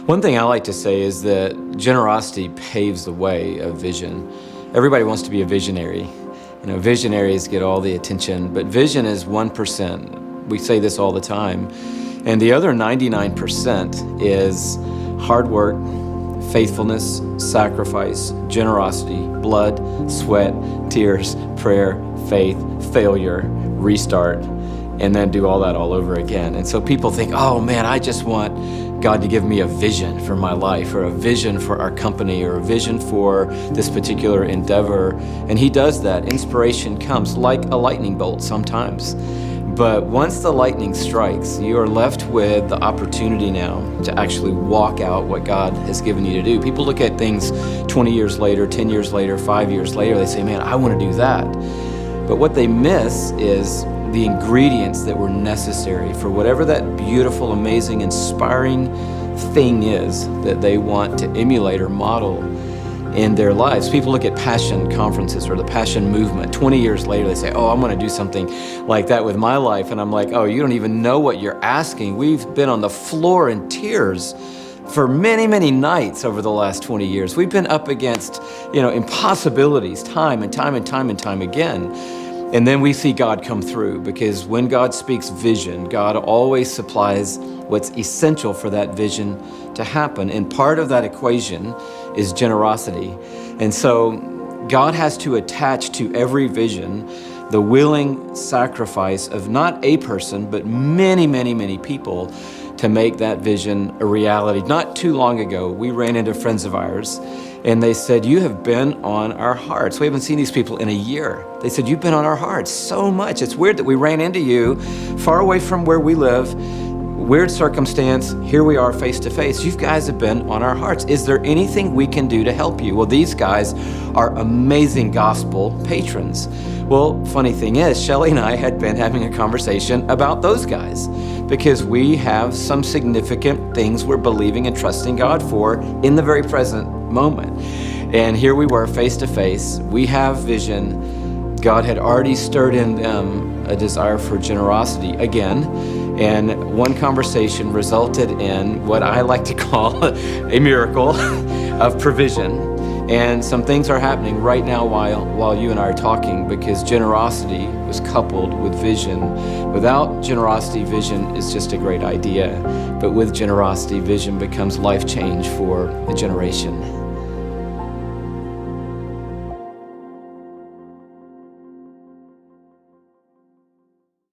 One thing I like to say is that generosity paves the way of vision. Everybody wants to be a visionary. Visionaries get all the attention, but vision is 1%. We say this all the time. And the other 99% is hard work, faithfulness, sacrifice, generosity, blood, sweat, tears, prayer, faith, failure, restart, and then do all that all over again. And so people think, oh man, I just want God to give me a vision for my life, or a vision for our company, or a vision for this particular endeavor. And He does that. Inspiration comes like a lightning bolt sometimes. But once the lightning strikes, you are left with the opportunity now to actually walk out what God has given you to do. People look at things 20 years later, 10 years later, 5 years later, they say, man, I want to do that. But what they miss is the ingredients that were necessary for whatever that beautiful, amazing, inspiring thing is that they want to emulate or model in their lives. People look at passion conferences or the passion movement. 20 years later, they say, oh, I'm going to do something like that with my life. And I'm like, oh, you don't even know what you're asking. We've been on the floor in tears for many, many nights over the last 20 years. We've been up against, impossibilities time and time and time and time again. And then we see God come through, because when God speaks vision, God always supplies what's essential for that vision to happen. And part of that equation is generosity. And so God has to attach to every vision the willing sacrifice of not a person, but many, many, many people to make that vision a reality. Not too long ago, we ran into friends of ours, and they said, you have been on our hearts. We haven't seen these people in a year. They said, you've been on our hearts so much. It's weird that we ran into you far away from where we live. Weird circumstance. Here we are face to face. You guys have been on our hearts. Is there anything we can do to help you? Well, these guys are amazing gospel patrons. Well, funny thing is, Shelly and I had been having a conversation about those guys, because we have some significant things we're believing and trusting God for in the very present moment. And here we were face to face. We have vision. God had already stirred in them a desire for generosity again. And one conversation resulted in what I like to call a miracle of provision. And some things are happening right now while you and I are talking, because generosity was coupled with vision. Without generosity, vision is just a great idea. But with generosity, vision becomes life change for a generation.